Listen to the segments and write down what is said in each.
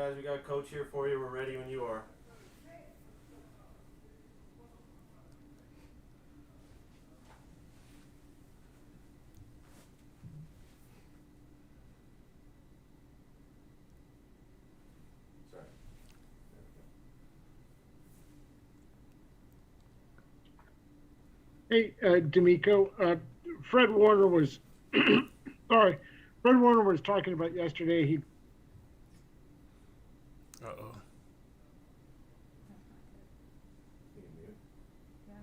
guys. We got Coach here for you. We're ready when you are. Sorry. Hey, DeMeco, Fred Warner was, sorry, Fred Warner was talking about yesterday. He Uh-oh. Yeah.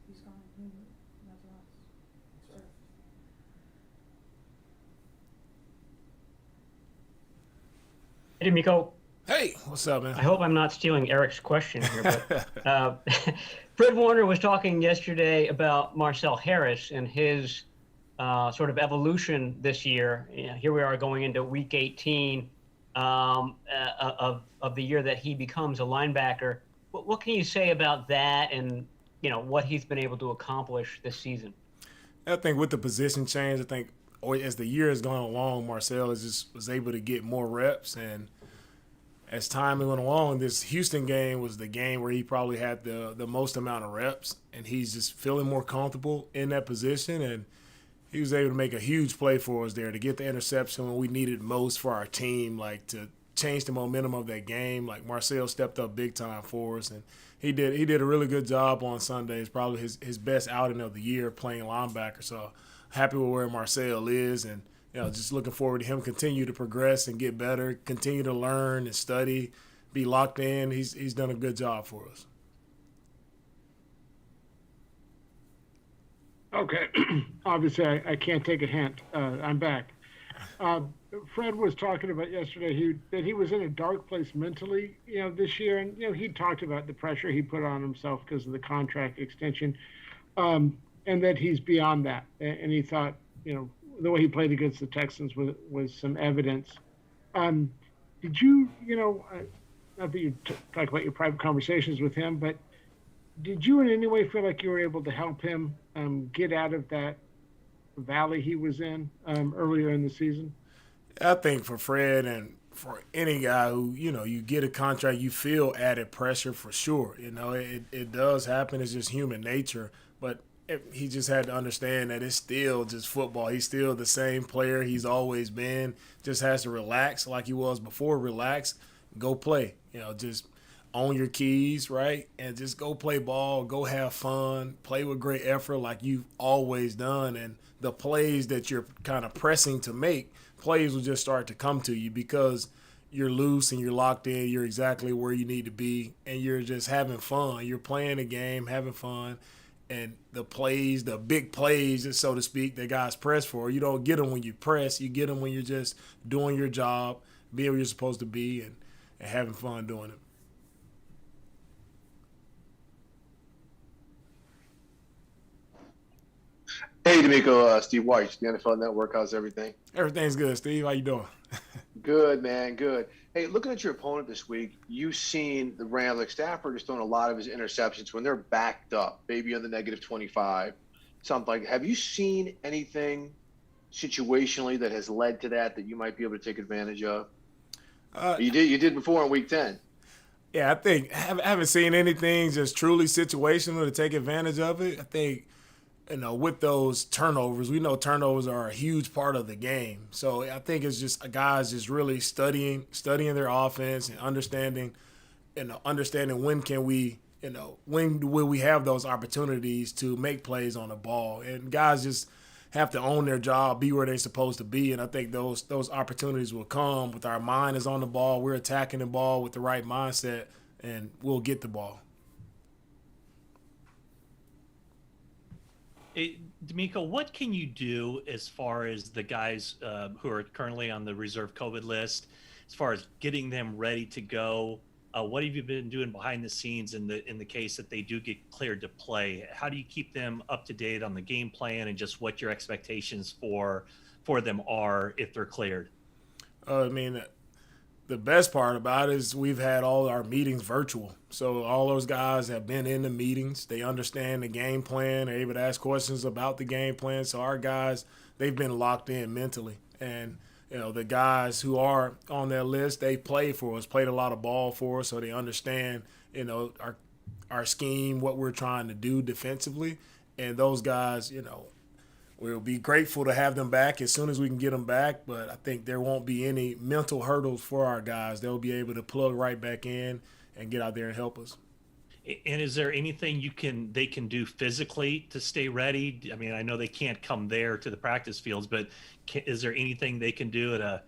He's gone. That's us. Sorry. Hey, Miko. Hey, what's up, I man? hope I'm not stealing Eric's question here, but Fred Warner was talking yesterday about Marcel Harris and his sort of evolution this year. You know, here we are going into week 18 of the year that he becomes a linebacker. What can you say about that and, you know, what he's been able to accomplish this season? I think with the position change, I think as the year has gone along, Marcel was able to get more reps, and as time went along, this Houston game was the game where he probably had the most amount of reps, and he's just feeling more comfortable in that position, and he was able to make a huge play for us there to get the interception when we needed most for our team, like to change the momentum of that game. Like Marcel stepped up big time for us, and he did a really good job on Sunday. It's probably his best outing of the year playing linebacker. So happy with where Marcel is, and just looking forward to him continue to progress and get better, continue to learn and study, be locked in. He's done a good job for us. Okay. Obviously, I can't take a hint. I'm back. Fred was talking about yesterday that he was in a dark place mentally, this year, and he talked about the pressure he put on himself because of the contract extension, and that he's beyond that. And he thought, the way he played against the Texans was some evidence. Did you, not that you talk about your private conversations with him, but did you in any way feel like you were able to help him get out of that valley he was in earlier in the season? I think for Fred and for any guy who, you get a contract, you feel added pressure for sure. It does happen. It's just human nature. But he just had to understand that it's still just football. He's still the same player he's always been. Just has to relax like he was before. Relax, go play. Just own your keys, right? And just go play ball, go have fun, play with great effort like you've always done. And the plays that you're kind of pressing to make, plays will just start to come to you because you're loose and you're locked in. You're exactly where you need to be, and you're just having fun. You're playing a game, having fun. And the plays, the big plays, so to speak, that guys press for, you don't get them when you press. You get them when you're just doing your job, being where you're supposed to be, and having fun doing it. Hey, DeMeco, Steve White, the NFL Network. How's everything? Everything's good, Steve. How you doing? Good, man. Good. Hey, looking at your opponent this week, you've seen the Rams, like Stafford, is throwing a lot of his interceptions when they're backed up, maybe on the negative 25, something like that. Have you seen anything situationally that has led to that you might be able to take advantage of? You did before in Week 10. Yeah, I think I haven't seen anything just truly situational to take advantage of it. I think, with those turnovers, we know turnovers are a huge part of the game. So I think it's just guys just really studying their offense and understanding when can we, when will we have those opportunities to make plays on the ball. And guys just have to own their job, be where they're supposed to be. And I think those opportunities will come with our mind is on the ball. We're attacking the ball with the right mindset, and we'll get the ball. Hey, DeMeco, what can you do as far as the guys who are currently on the reserve COVID list, as far as getting them ready to go? What have you been doing behind the scenes in the case that they do get cleared to play? How do you keep them up to date on the game plan and just what your expectations for them are if they're cleared? The best part about it is we've had all our meetings virtual. So all those guys have been in the meetings. They understand the game plan. They're able to ask questions about the game plan. So our guys, they've been locked in mentally. And the guys who are on that list, they played for us, played a lot of ball for us, so they understand, our scheme, what we're trying to do defensively. And those guys, we'll be grateful to have them back as soon as we can get them back. But I think there won't be any mental hurdles for our guys. They'll be able to plug right back in and get out there and help us. And is there anything they can do physically to stay ready? I mean, I know they can't come there to the practice fields, but is there anything they can do at a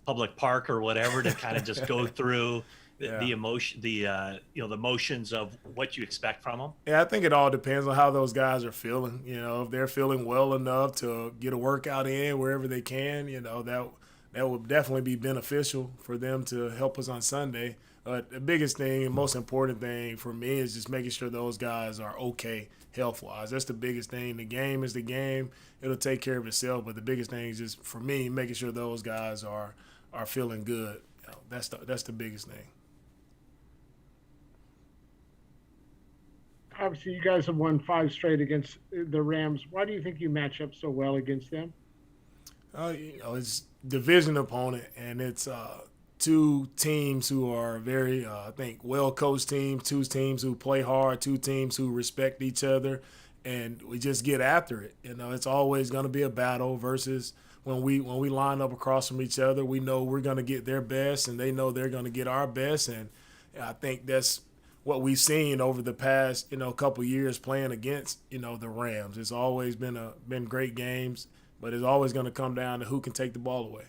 public park or whatever to kind of just go through the emotion, the motions of what you expect from them? Yeah, I think it all depends on how those guys are feeling. If they're feeling well enough to get a workout in wherever they can, that would definitely be beneficial for them to help us on Sunday. But the biggest thing and most important thing for me is just making sure those guys are okay health-wise. That's the biggest thing. The game is the game. It'll take care of itself. But the biggest thing is just, for me, making sure those guys are feeling good. That's the biggest thing. Obviously, you guys have won 5 straight against the Rams. Why do you think you match up so well against them? It's division opponent, and it's two teams who are very, I think, well-coached teams, 2 teams who play hard, 2 teams who respect each other, and we just get after it. It's always going to be a battle versus when we line up across from each other, we know we're going to get their best, and they know they're going to get our best, and I think that's what we've seen over the past, couple years playing against, the Rams. It's always been great games, but it's always going to come down to who can take the ball away.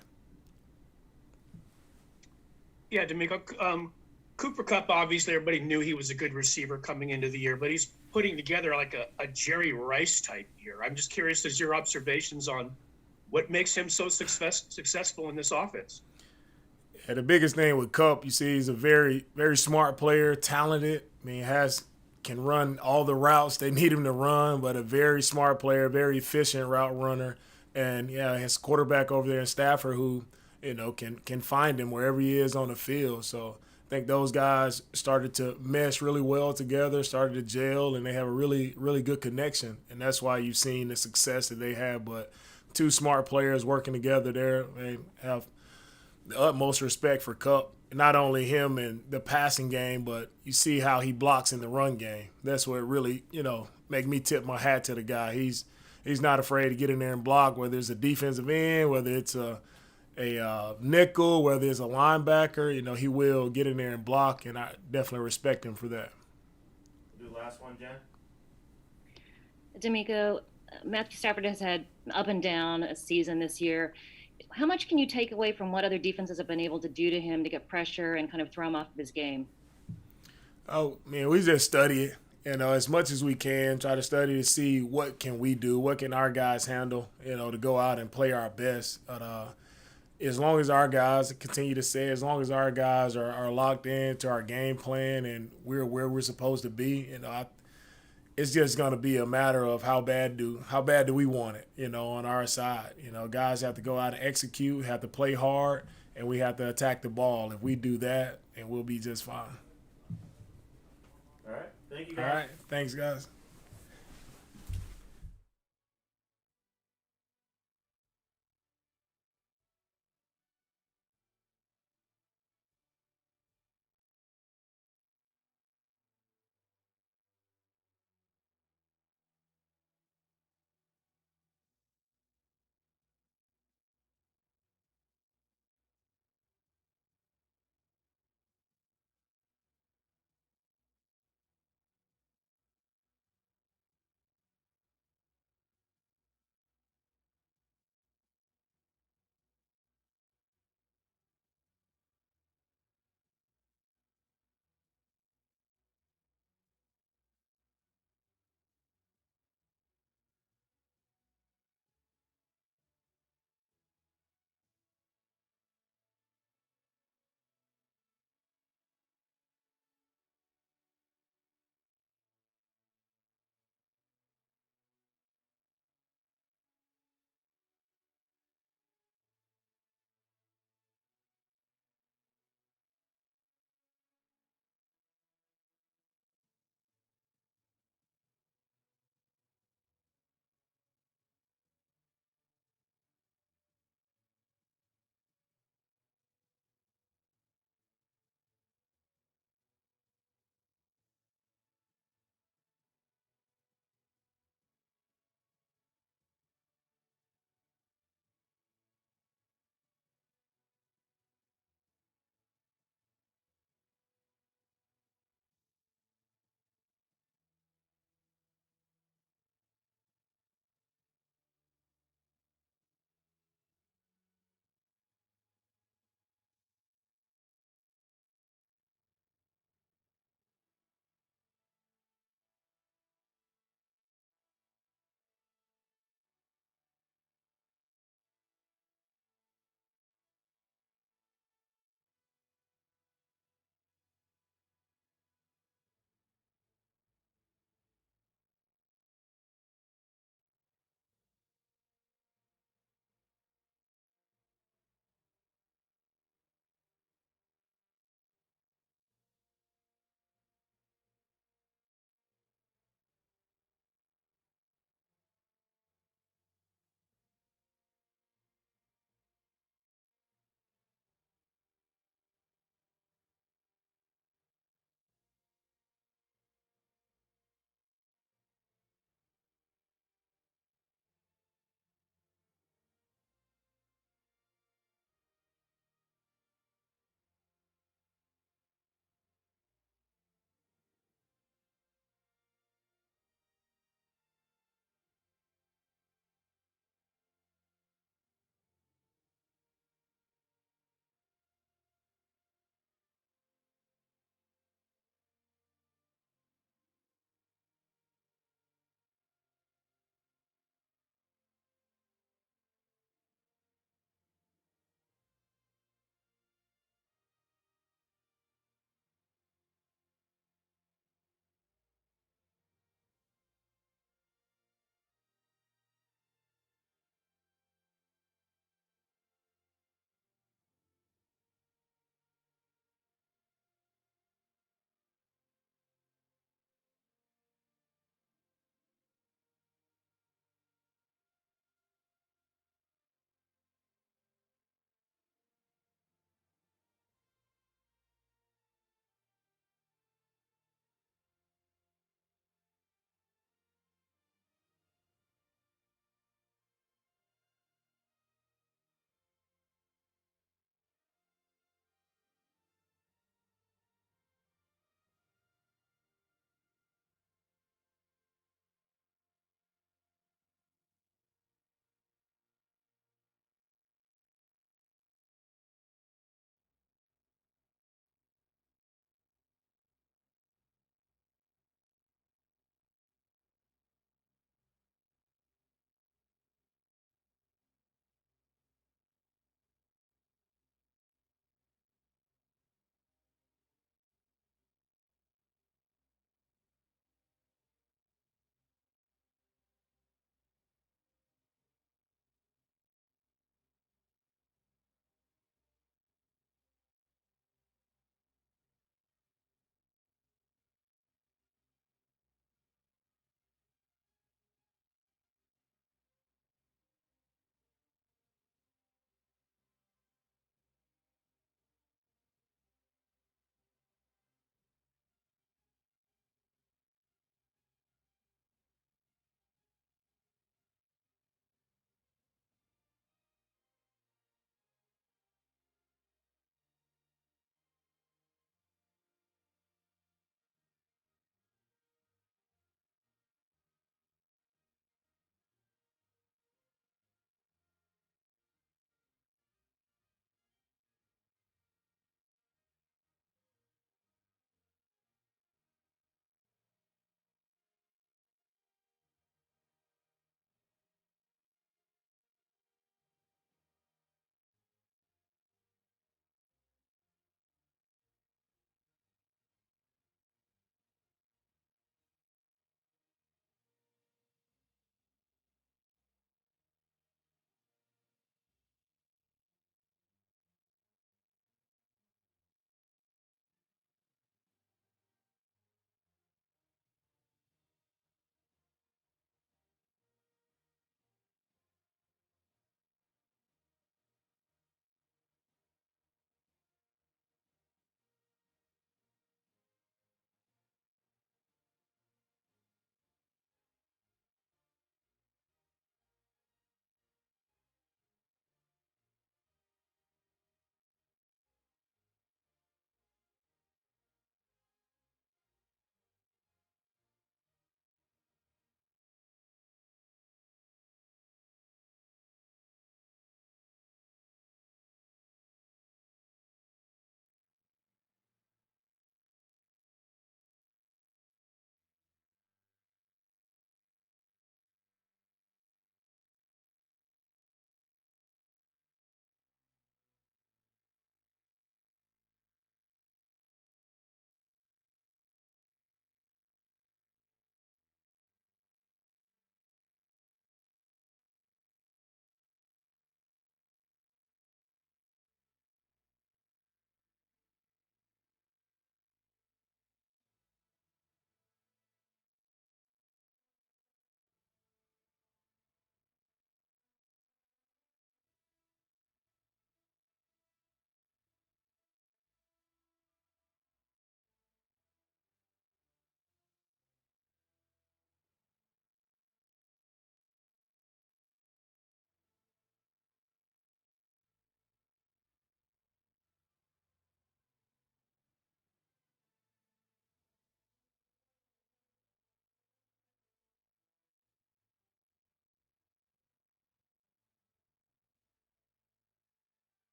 Yeah, DeMeco, Cooper Kupp, obviously everybody knew he was a good receiver coming into the year, but he's putting together like a Jerry Rice type year. I'm just curious as your observations on what makes him so successful in this offense. Yeah, the biggest thing with Kupp, you see, he's a very, very smart player, talented. I mean, can run all the routes they need him to run, but a very smart player, very efficient route runner. And, his quarterback over there in Stafford who, can find him wherever he is on the field. So I think those guys started to mesh really well together, started to gel, and they have a really, really good connection. And that's why you've seen the success that they have. But 2 smart players working together there, they have the utmost respect for Kupp. Not only him in the passing game, but you see how he blocks in the run game. That's what really, make me tip my hat to the guy. He's not afraid to get in there and block, whether it's a defensive end, whether it's a nickel, whether it's a linebacker. He will get in there and block, and I definitely respect him for that. Do the last one, Jen. DeMeco, Matthew Stafford has had up and down a season this year. How much can you take away from what other defenses have been able to do to him to get pressure and kind of throw him off of his game? Oh, man, we just study it. As much as we can, try to study to see what can we do, what can our guys handle, to go out and play our best. But as long as our guys continue to say, as long as our guys are locked into our game plan and we're where we're supposed to be, it's just going to be a matter of how bad do we want it, on our side. Guys have to go out and execute, have to play hard, and we have to attack the ball. If we do that, then we'll be just fine. All right. Thank you, All guys. right. Thanks, guys.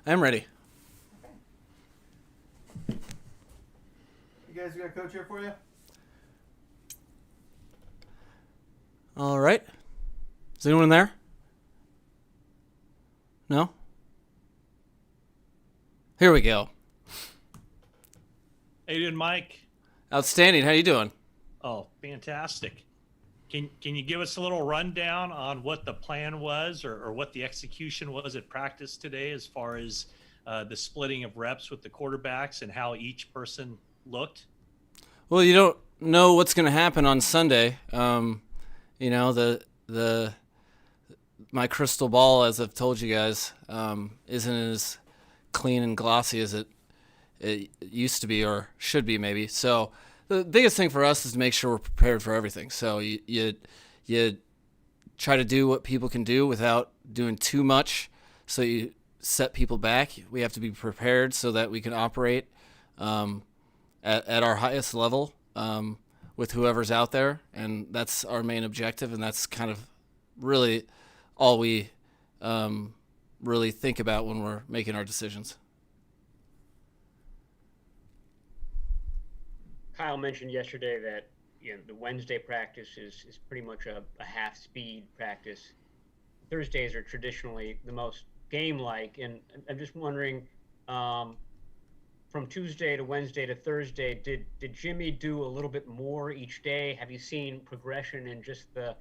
I'm ready. You guys got a coach here for you? All right. Is anyone there? No? Here we go. How you doing, Mike? Outstanding. How you doing? Oh, fantastic. Can you give us a little rundown on what the plan was or what the execution was at practice today as far as the splitting of reps with the quarterbacks and how each person looked? Well, you don't know what's going to happen on Sunday. You know, my crystal ball, as I've told you guys, isn't as clean and glossy as it used to be or should be maybe. So the biggest thing for us is to make sure we're prepared for everything. So you try to do what people can do without doing too much. So you set people back. We have to be prepared so that we can operate at our highest level with whoever's out there, and that's our main objective. And that's kind of really all we really think about when we're making our decisions. Kyle mentioned yesterday that the Wednesday practice is pretty much a half speed practice. Thursdays are traditionally the most game-like, and I'm just wondering, from Tuesday to Wednesday to Thursday, did Jimmy do a little bit more each day? Have you seen progression in just the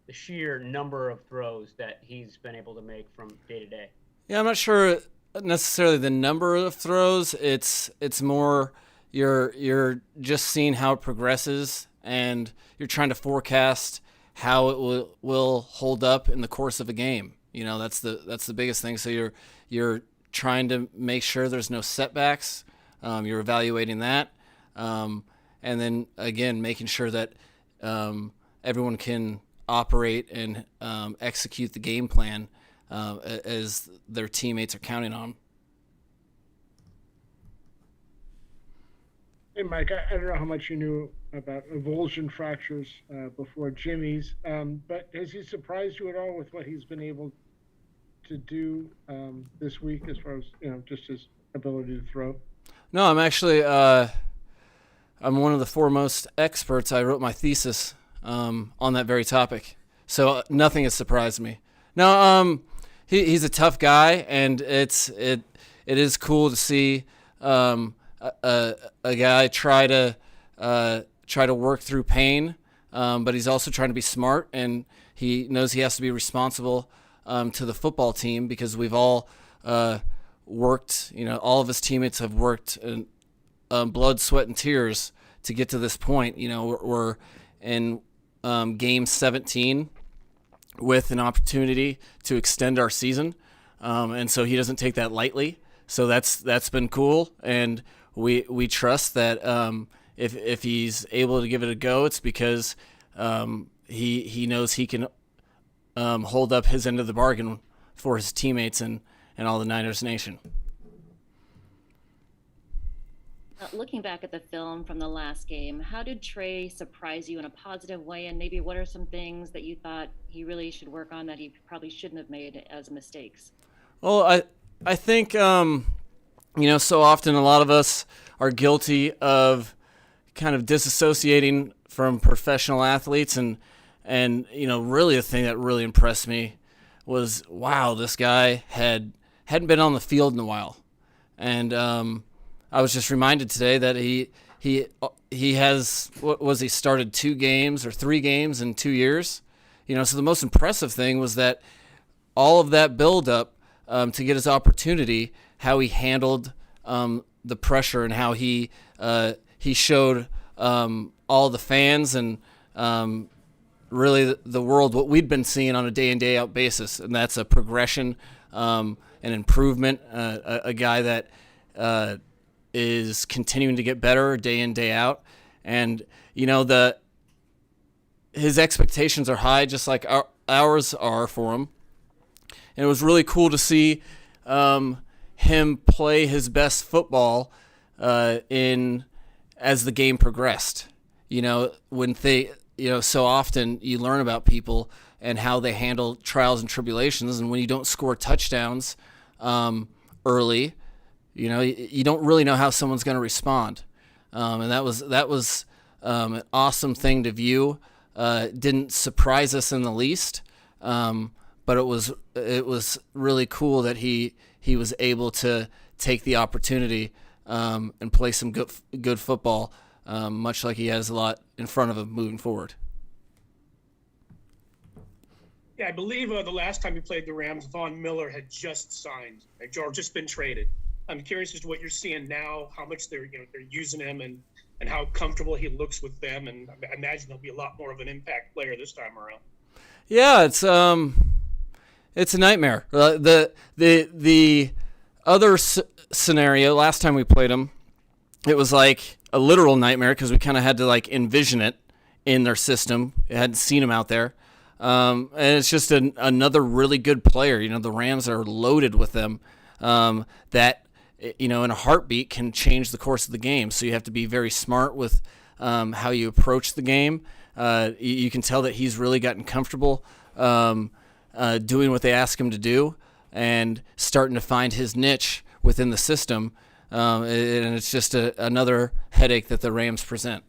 sheer number of throws that he's been able to make from day to day? Yeah, I'm not sure necessarily the number of throws. It's more you're just seeing how it progresses, and you're trying to forecast how it will hold up in the course of a game. You know, that's the biggest thing. So you're trying to make sure there's no setbacks. You're evaluating that, and then again making sure that everyone can operate and execute the game plan as their teammates are counting on. Hey, Mike, I don't know how much you knew about avulsion fractures before Jimmy's, but has he surprised you at all with what he's been able to do this week as far as, just his ability to throw? No, I'm actually I'm one of the foremost experts. I wrote my thesis on that very topic, so nothing has surprised me. No, he's a tough guy, and it is cool to see a guy try to work through pain, but he's also trying to be smart, and he knows he has to be responsible to the football team, because we've all worked, all of his teammates have worked in blood, sweat, and tears to get to this point. We're in game 17 with an opportunity to extend our season, and so he doesn't take that lightly. So that's been cool, and we trust that if he's able to give it a go, it's because he knows he can hold up his end of the bargain for his teammates and all the Niners Nation. Looking back at the film from the last game, how did Trey surprise you in a positive way? And maybe what are some things that you thought he really should work on that he probably shouldn't have made as mistakes? Well, I think, so often a lot of us are guilty of kind of disassociating from professional athletes. And really the thing that really impressed me was, wow, this guy hadn't been on the field in a while. And I was just reminded today that he has, what was he, started 2 games or 3 games in 2 years. So the most impressive thing was that all of that buildup to get his opportunity, how he handled the pressure, and how he showed all the fans and really the world what we'd been seeing on a day in, day out basis, and that's a progression, an improvement, a guy that is continuing to get better day in, day out, and his expectations are high, just like ours are for him. And it was really cool to see him play his best football as the game progressed. When so often you learn about people and how they handle trials and tribulations, and when you don't score touchdowns early, you don't really know how someone's going to respond. And that was an awesome thing to view. Didn't surprise us in the least, but it was really cool that he was able to take the opportunity and play some good football, much like he has a lot in front of him moving forward. Yeah, I believe the last time he played the Rams, Von Miller had just signed, or just been traded. I'm curious as to what you're seeing now, how much they're using him, and how comfortable he looks with them. And I imagine he'll be a lot more of an impact player this time around. Yeah, it's a nightmare. The other scenario, last time we played him, it was like a literal nightmare because we kind of had to like envision it in their system. I hadn't seen him out there. And it's just another really good player. The Rams are loaded with them that, in a heartbeat can change the course of the game. So you have to be very smart with how you approach the game. You can tell that he's really gotten comfortable doing what they ask him to do and starting to find his niche within the system. And it's just another headache that the Rams present.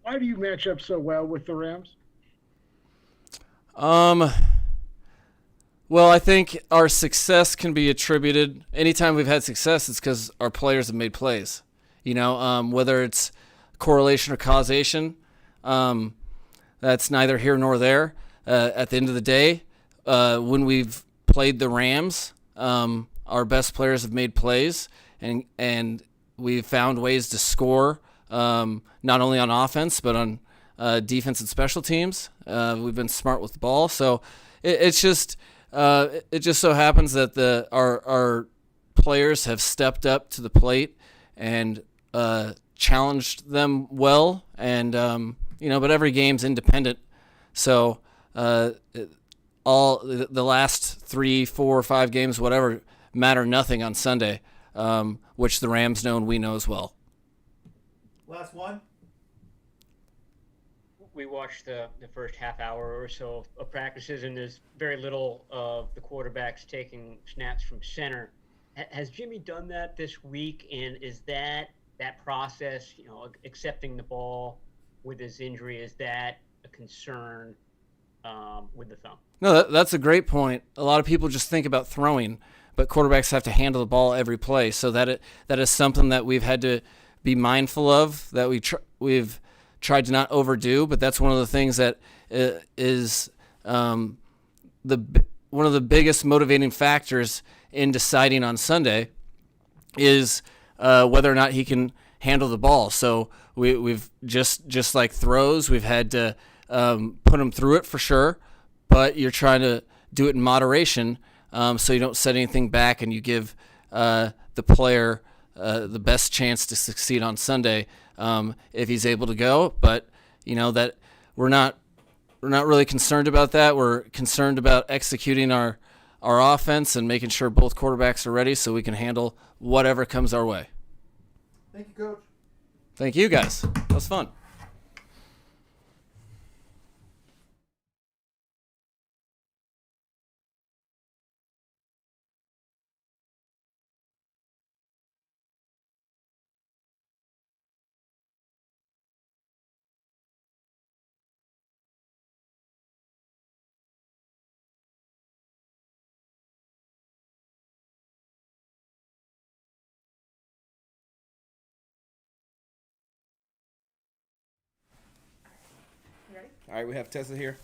Why do you match up so well with the Rams? Well, I think our success can be attributed. Anytime we've had success, it's because our players have made plays. Whether it's correlation or causation, that's neither here nor there. At the end of the day, when we've played the Rams, our best players have made plays, and we've found ways to score, not only on offense but on defense and special teams. We've been smart with the ball, so it just so happens that our players have stepped up to the plate and challenged them well, and but every game's independent, so all the last 3, 4, 5 games, whatever, matter nothing on Sunday, which the Rams know and we know as well. Last one. We watched the first half hour or so of practices, and there's very little of the quarterbacks taking snaps from center. Has Jimmy done that this week, and is that process, accepting the ball with his injury, is that a concern with the thumb? No, that's a great point. A lot of people just think about throwing, but quarterbacks have to handle the ball every play. So that is something that we've had to be mindful of, that we've tried to not overdo. But that's one of the things that is one of the biggest motivating factors in deciding on Sunday is whether or not he can handle the ball. So we've just like throws, we've had to put him through it for sure, but you're trying to do it in moderation, so you don't set anything back and you give the player the best chance to succeed on Sunday if he's able to go. But that we're not really concerned about that. We're concerned about executing our offense and making sure both quarterbacks are ready so we can handle whatever comes our way. Thank you, Coach. Thank you, guys. That was fun. You ready? All right, we have Tessa here.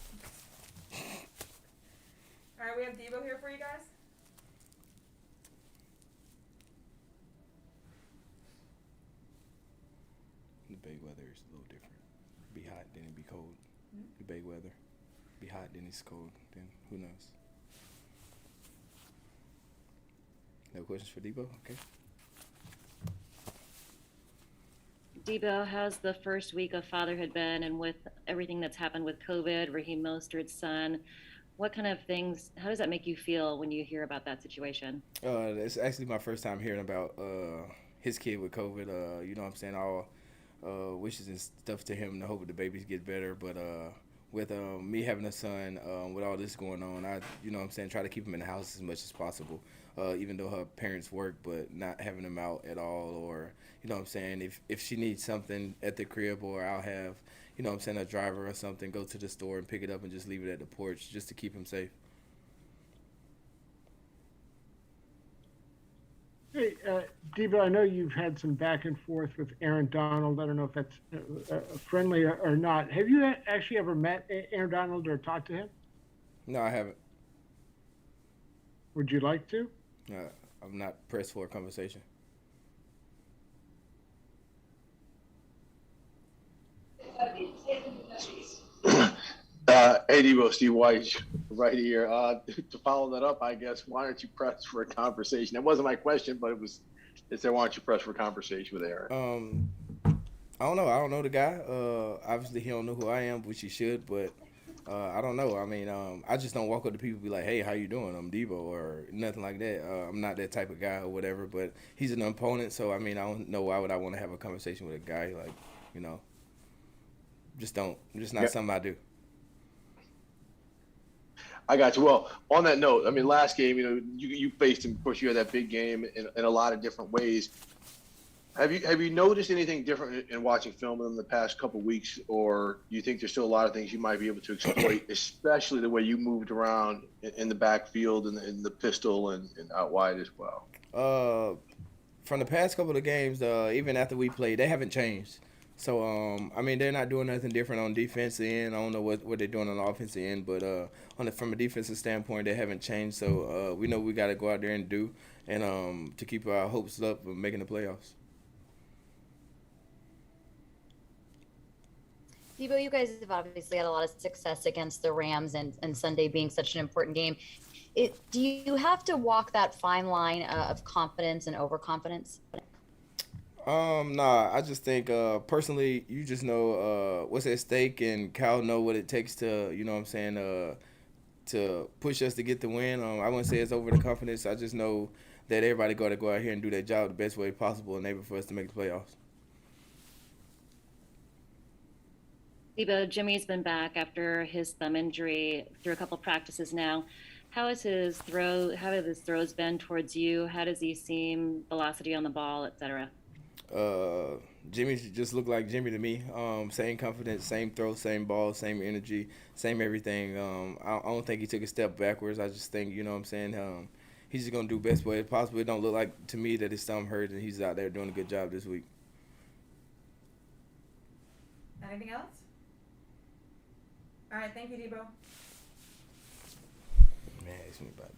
All right, we have Debo here for you guys. The big weather is a little different. Be hot, then it be cold. The big weather. Be hot, then it's cold. Then who knows? No questions for Debo? Okay. Debo, how's the first week of fatherhood been, and with everything that's happened with COVID, Raheem Mostert's son, what kind of things, how does that make you feel when you hear about that situation? It's actually my first time hearing about his kid with COVID. You know what I'm saying? All wishes and stuff to him, and I hope the babies get better. But with me having a son, with all this going on, I, you know what I'm saying, try to keep him in the house as much as possible. Even though her parents work, but not having them out at all, or, you know what I'm saying, if she needs something at the crib, or I'll have, you know what I'm saying, a driver or something, go to the store and pick it up and just leave it at the porch just to keep him safe. Hey, Debo, I know you've had some back and forth with Aaron Donald. I don't know if that's friendly or not. Have you actually ever met Aaron Donald or talked to him? No, I haven't. Would you like to? I'm not pressed for a conversation. Hey, Devo, Steve White, right here. To follow that up, I guess, why aren't you pressed for a conversation? That wasn't my question, but it said, why aren't you pressed for a conversation with Aaron? I don't know. I don't know the guy. Obviously, he don't know who I am, which he should. But I don't know. I mean, I just don't walk up to people and be like, "Hey, how you doing? I'm Debo," or nothing like that. I'm not that type of guy or whatever. But he's an opponent, so I mean, I don't know why would I want to have a conversation with a guy like, you know, just don't. Just not something I do. I got you. Well, on that note, I mean, last game, you faced him. Of course, you had that big game in a lot of different ways. Have you noticed anything different in watching film in the past couple of weeks, or do you think there's still a lot of things you might be able to exploit, especially the way you moved around in the backfield and in the pistol and out wide as well? From the past couple of games, even after we played, they haven't changed. So, I mean, they're not doing nothing different on defensive end. I don't know what they're doing on the offensive end, but from a defensive standpoint, they haven't changed. So, we know we got to go out there and do, and to keep our hopes up of making the playoffs. Debo, you guys have obviously had a lot of success against the Rams, and Sunday being such an important game. Do you have to walk that fine line of confidence and overconfidence? Nah, I just think personally, you just know what's at stake, and Cal know what it takes to, you know what I'm saying, to push us to get the win. I wouldn't say it's over the confidence. I just know that everybody got to go out here and do their job the best way possible, and able for us to make the playoffs. Debo, Jimmy's been back after his thumb injury through a couple practices now. How has his throws been towards you? How does he seem, velocity on the ball, etc.? Jimmy just looked like Jimmy to me. Same confidence, same throw, same ball, same energy, same everything. I don't think he took a step backwards. I just think, you know what I'm saying, he's just going to do best way possible. It don't look like to me that his thumb hurt, and he's out there doing a good job this week. Anything else? All right, thank you, Debo. Man, it's me about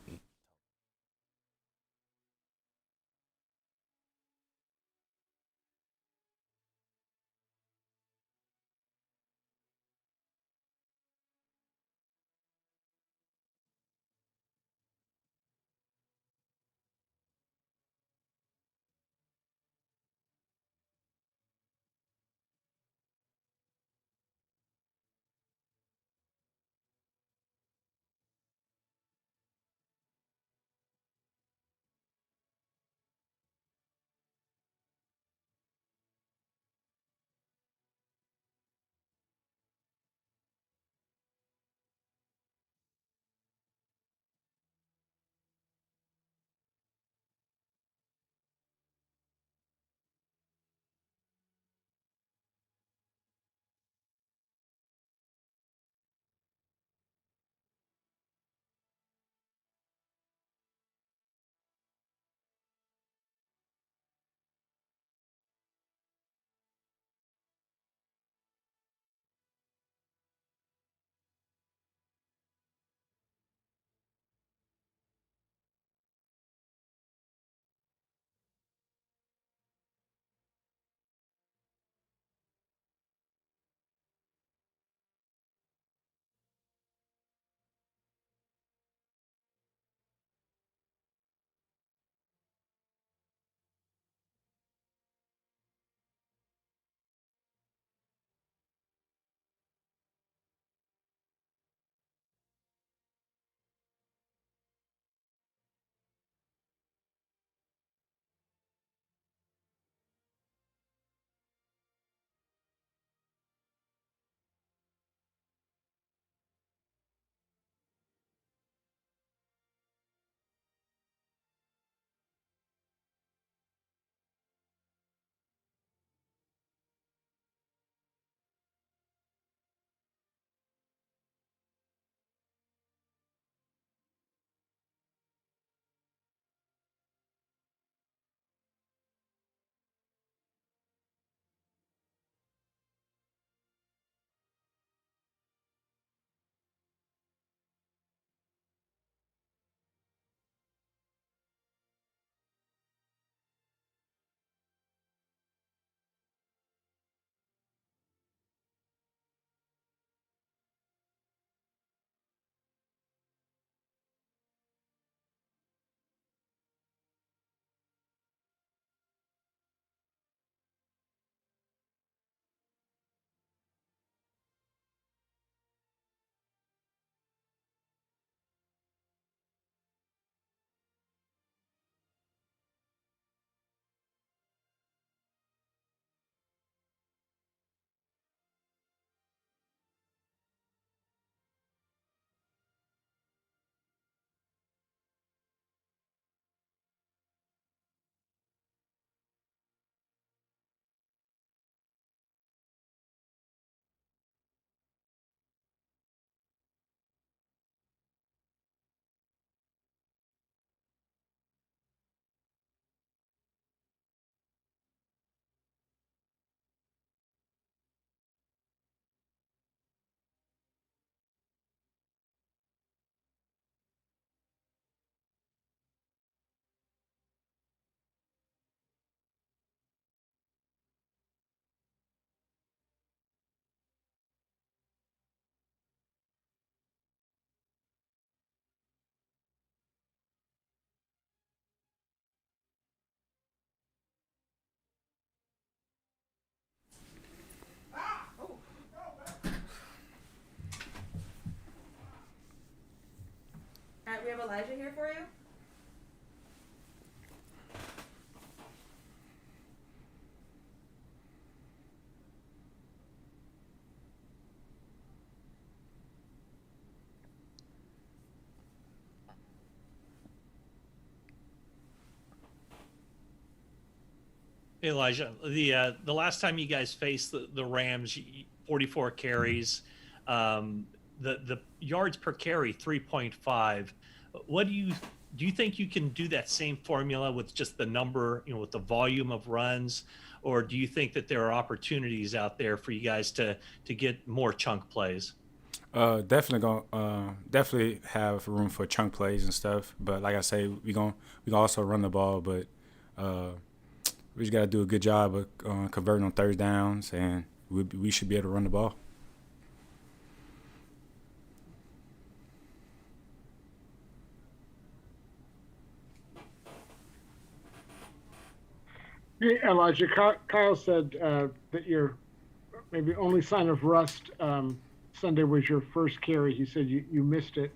Elijah here for you. Hey, Elijah, the last time you guys faced the Rams, 44 carries, the yards per carry 3.5. What do you think you can do that same formula with just the number, with the volume of runs, or do you think that there are opportunities out there for you guys to get more chunk plays? Definitely have room for chunk plays and stuff. But like I say, we gonna also run the ball, but we just gotta do a good job of converting on third downs, and we should be able to run the ball. Hey, Elijah, Kyle said that your maybe only sign of rust Sunday was your first carry. He said you missed it.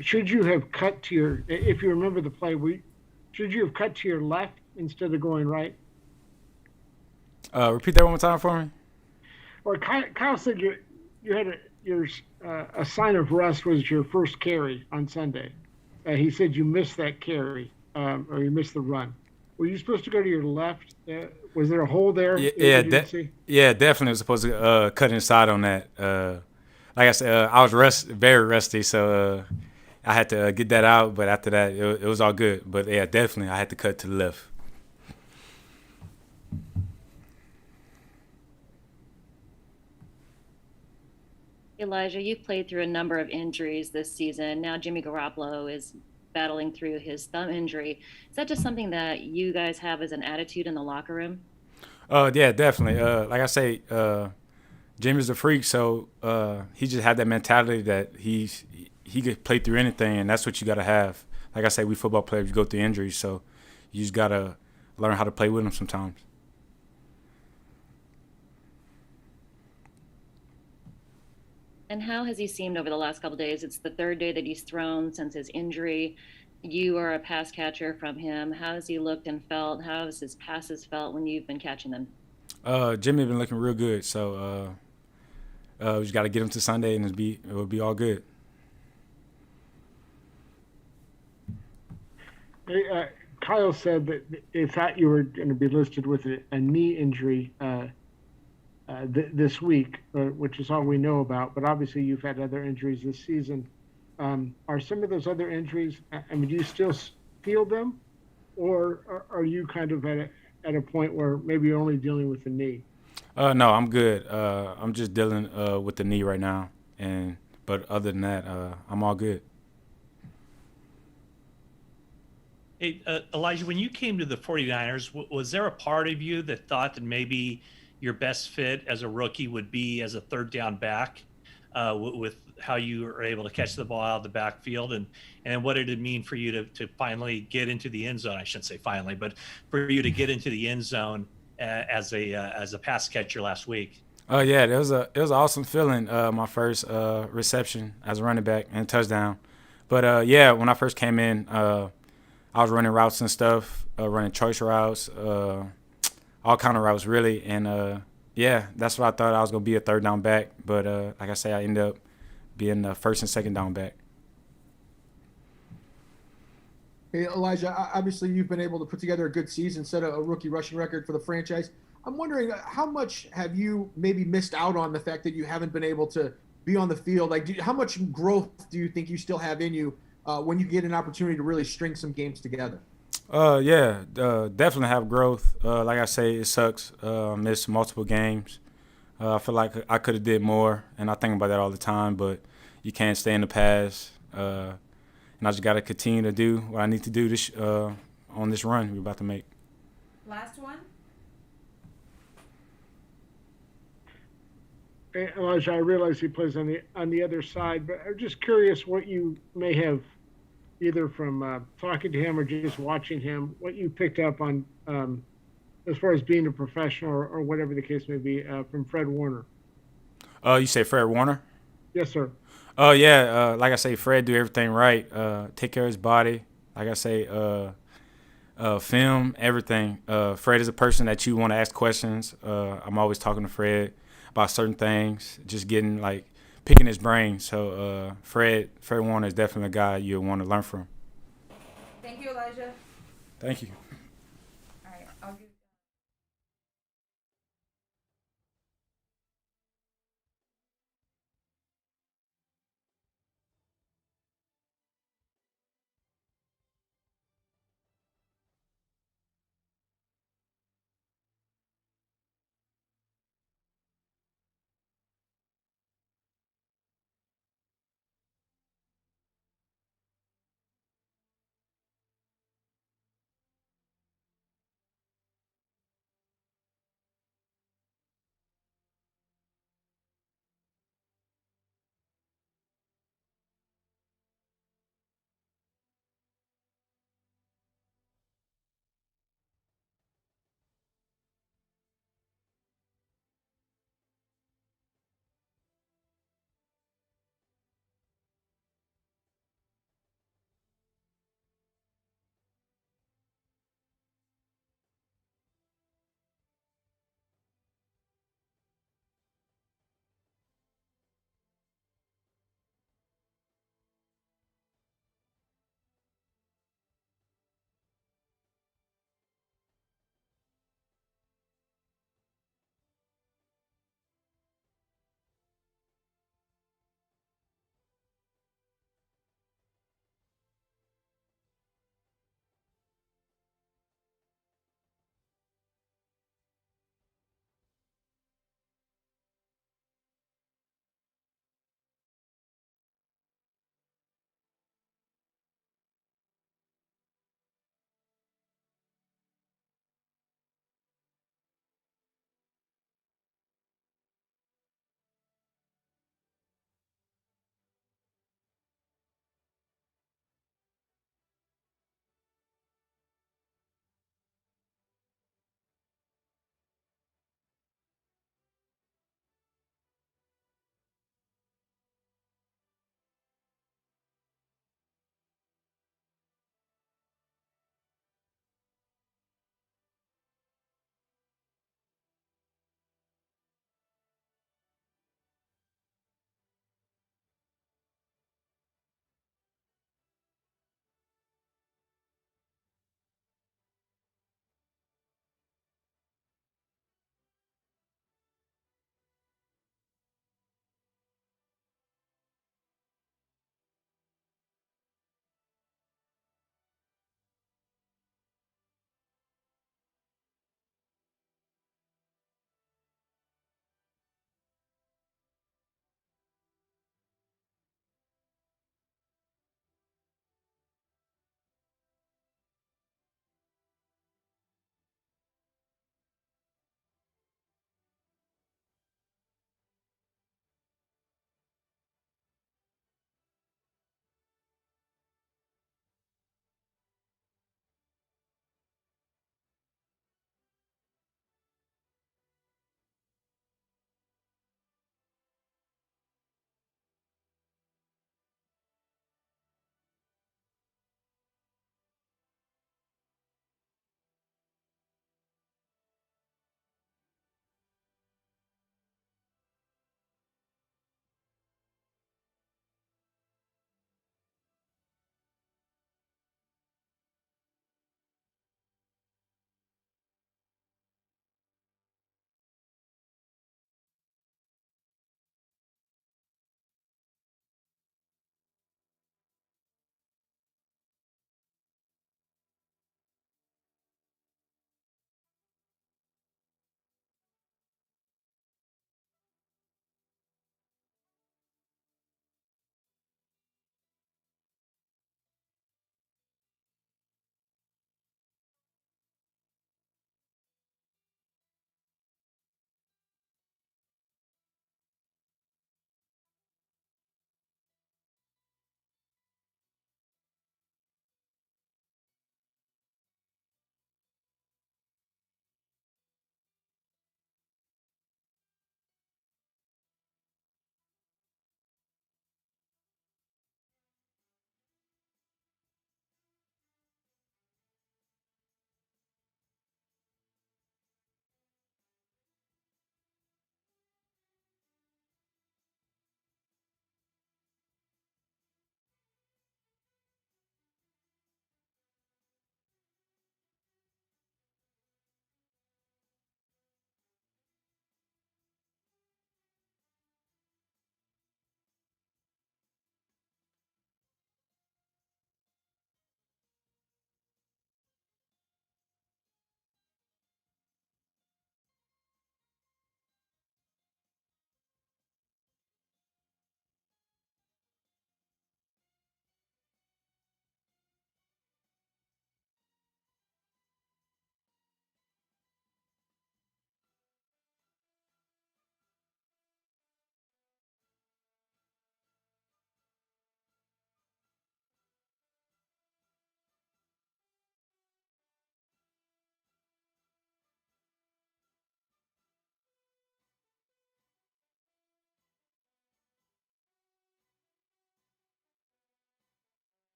Should you have cut to your, if you remember the play, should you have cut to your left instead of going right? Repeat that one more time for me. Or Kyle said you had a sign of rust was your first carry on Sunday. He said you missed that carry. Or you missed the run. Were you supposed to go to your left? Was there a hole there? Yeah, definitely was supposed to cut inside on that. Like I said, I was very rusty, so I had to get that out. But after that, it was all good. But yeah, definitely, I had to cut to the left. Elijah, you've played through a number of injuries this season. Now Jimmy Garoppolo is battling through his thumb injury. Is that just something that you guys have as an attitude in the locker room? Yeah, definitely. Like I say, Jimmy's a freak, so he just had that mentality that he could play through anything, and that's what you got to have. Like I say, we football players go through injuries, so you just got to learn how to play with them sometimes. And how has he seemed over the last couple of days? It's the third day that he's thrown since his injury. You are a pass catcher from him. How has he looked and felt? How has his passes felt when you've been catching them? Jimmy been looking real good, so we just got to get him to Sunday, and it will be all good. Hey, Kyle said that they thought you were going to be listed with a knee injury this week, which is all we know about. But obviously, you've had other injuries this season. Are some of those other injuries? I mean, do you still feel them, or are you kind of at a point where maybe you're only dealing with the knee? No, I'm good. I'm just dealing with the knee right now, but other than that, I'm all good. Hey, Elijah, when you came to the 49ers, was there a part of you that thought that maybe your best fit as a rookie would be as a third down back with how you were able to catch the ball out of the backfield? And what did it mean for you to finally get into the end zone? I shouldn't say finally, but for you to get into the end zone as a pass catcher last week? Yeah, it was an awesome feeling. My first reception as a running back and touchdown. But yeah, when I first came in, I was running routes and stuff, running choice routes, all kind of routes really. And yeah, that's what I thought I was gonna be, a third down back. But like I say, I ended up being the first and second down back. Hey, Elijah, obviously you've been able to put together a good season, set a rookie rushing record for the franchise. I'm wondering, how much have you maybe missed out on the fact that you haven't been able to be on the field? Like, how much growth do you think you still have in you when you get an opportunity to really string some games together? Yeah, definitely have growth. Like I say, it sucks. Missed multiple games. I feel like I could have did more, and I think about that all the time, but you can't stay in the past. And I just got to continue to do what I need to do on this run we're about to make. Last one. Hey, Elijah, I realize he plays on the other side, but I'm just curious what you may have, either from talking to him or just watching him, what you picked up on as far as being a professional or whatever the case may be from Fred Warner. You say Fred Warner? Yes, sir. Oh yeah, like I say, Fred do everything right. Take care of his body. Like I say, film everything. Fred is a person that you want to ask questions. I'm always talking to Fred about certain things, just getting like picking his brain. So Fred Warner is definitely a guy you want to learn from. Thank you, Elijah. Thank you. All right, I'll give.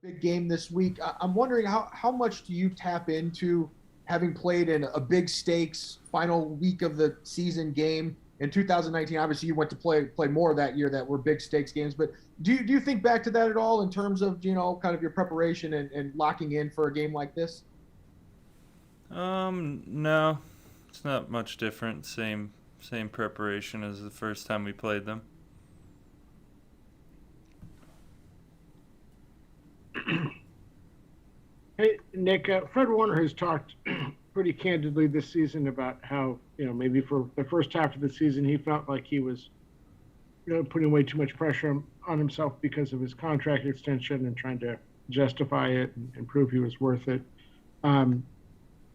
big game this week. I'm wondering how much do you tap into having played in a big stakes final week of the season game in 2019? Obviously, you went to play more that year that were big stakes games. But do you think back to that at all in terms of kind of your preparation and locking in for a game like this? No, it's not much different. Same preparation as the first time we played them. Hey, Nick, Fred Warner has talked pretty candidly this season about how, maybe for the first half of the season, he felt like he was, putting way too much pressure on himself because of his contract extension and trying to justify it and prove he was worth it.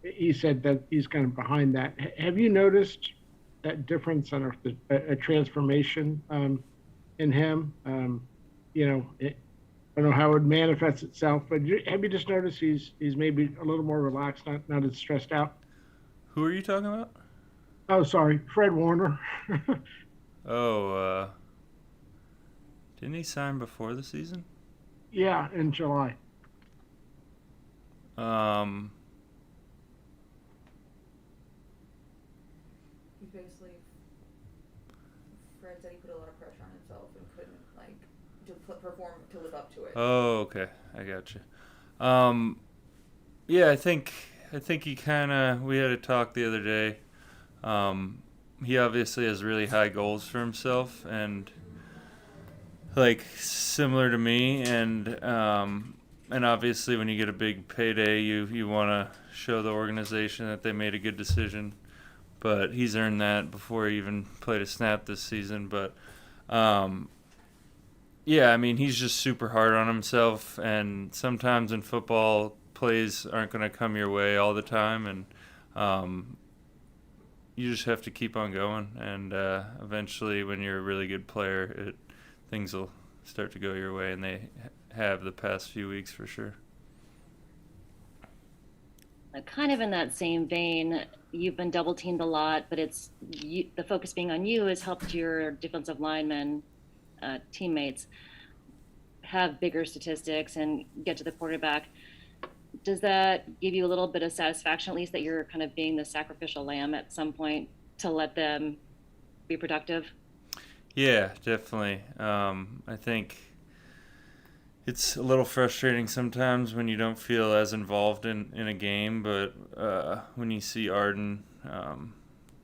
He said that he's kind of behind that. Have you noticed that difference and a transformation in him? I don't know how it manifests itself, but have you just noticed he's maybe a little more relaxed, not as stressed out? Who are you talking about? Oh, sorry, Fred Warner. Didn't he sign before the season? Yeah, in July. He basically, Fred said he put a lot of pressure on himself and couldn't perform to live up to it. Oh, okay, I got you. Yeah, I think he kind of. We had a talk the other day. He obviously has really high goals for himself, and similar to me, and obviously when you get a big payday, you want to show the organization that they made a good decision. But he's earned that before he even played a snap this season. But yeah, I mean, he's just super hard on himself, and sometimes in football, plays aren't going to come your way all the time, and you just have to keep on going, and eventually when you're a really good player, things will start to go your way, and they have the past few weeks for sure. Kind of in that same vein, you've been double teamed a lot, but the focus being on you has helped your defensive linemen teammates have bigger statistics and get to the quarterback. Does that give you a little bit of satisfaction, at least, that you're kind of being the sacrificial lamb at some point to let them be productive? Yeah, definitely. I think it's a little frustrating sometimes when you don't feel as involved in a game, but when you see Arden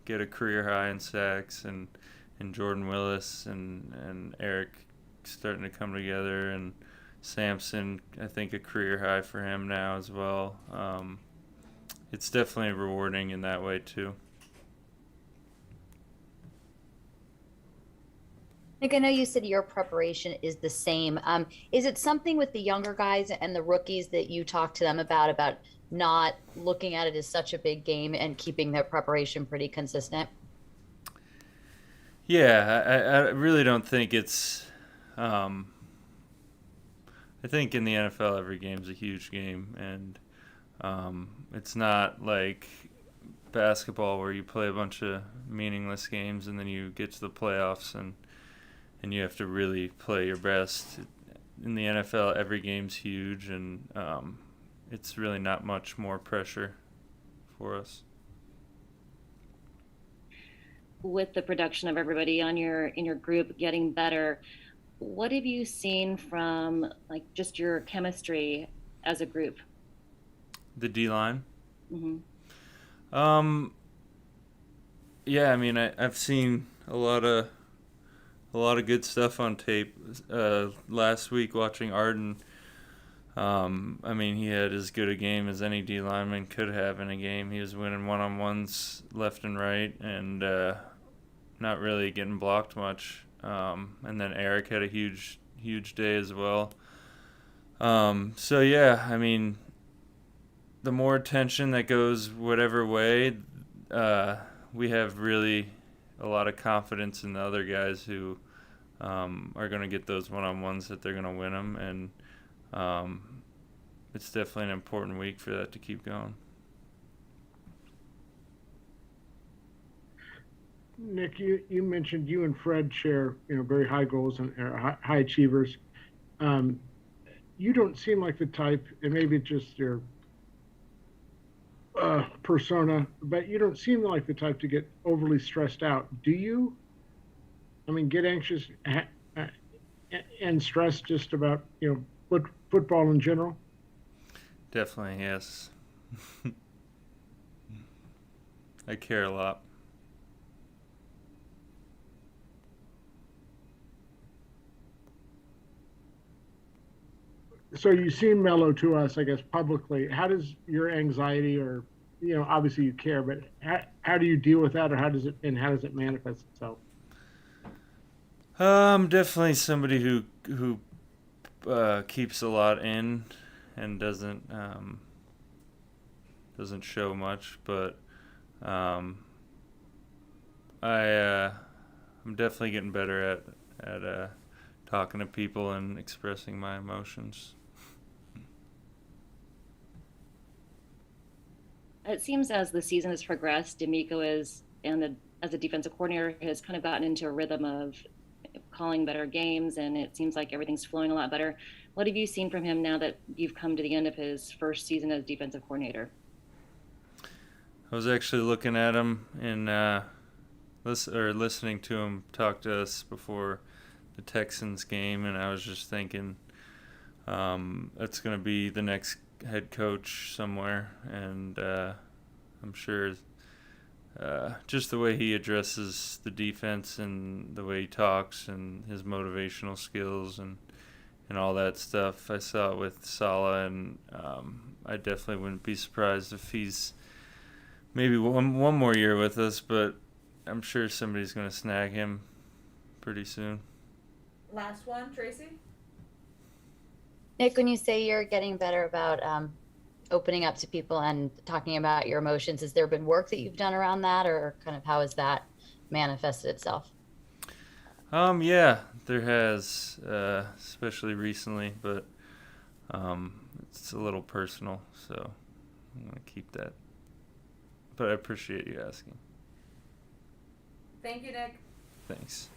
get a career high in sacks, and Jordan Willis and Eric starting to come together, and Sampson, I think a career high for him now as well. It's definitely rewarding in that way too. Nick, I know you said your preparation is the same. Is it something with the younger guys and the rookies that you talk to them about not looking at it as such a big game and keeping their preparation pretty consistent? Yeah, I really don't think it's. I think in the NFL, every game's a huge game, and it's not like basketball where you play a bunch of meaningless games and then you get to the playoffs and you have to really play your best. In the NFL, every game's huge, and it's really not much more pressure for us. With the production of everybody in your group getting better, what have you seen from just your chemistry as a group? The D-line? Mm-hmm. Yeah, I mean, I've seen a lot of good stuff on tape. Last week watching Arden, I mean, he had as good a game as any D lineman could have in a game. He was winning one-on-ones left and right, and not really getting blocked much. And then Eric had a huge day as well. So yeah, I mean, the more attention that goes whatever way, we have really a lot of confidence in the other guys who are going to get those one-on-ones that they're going to win them, and it's definitely an important week for that to keep going. Nick, you mentioned you and Fred share very high goals and high achievers. you don't seem like the type, and maybe it's just your persona, but you don't seem like the type to get overly stressed out. Do you? I mean, get anxious uh, and stressed just about football in general. Definitely, yes. I care a lot. So you seem mellow to us, I guess, publicly. How does your anxiety, or obviously you care, but how do you deal with that, or how does it manifest itself? Definitely somebody who keeps a lot in and doesn't show much, but I'm definitely getting better at talking to people and expressing my emotions. It seems as the season has progressed, DeMeco as a defensive coordinator, has kind of gotten into a rhythm of calling better games, and it seems like everything's flowing a lot better. What have you seen from him now that you've come to the end of his first season as defensive coordinator? I was actually looking at him and listening to him talk to us before the Texans game, and I was just thinking that's going to be the next head coach somewhere, and I'm sure just the way he addresses the defense and the way he talks and his motivational skills and all that stuff. I saw it with Saleh, and I definitely wouldn't be surprised if he's maybe one more year with us, but I'm sure somebody's going to snag him pretty soon. Last one, Tracy? Nick, when you say you're getting better about opening up to people and talking about your emotions, has there been work that you've done around that, or kind of how has that manifested itself? Yeah, there has, especially recently, but it's a little personal, so I'm going to keep that. But I appreciate you asking. Thank you, Nick. Thanks.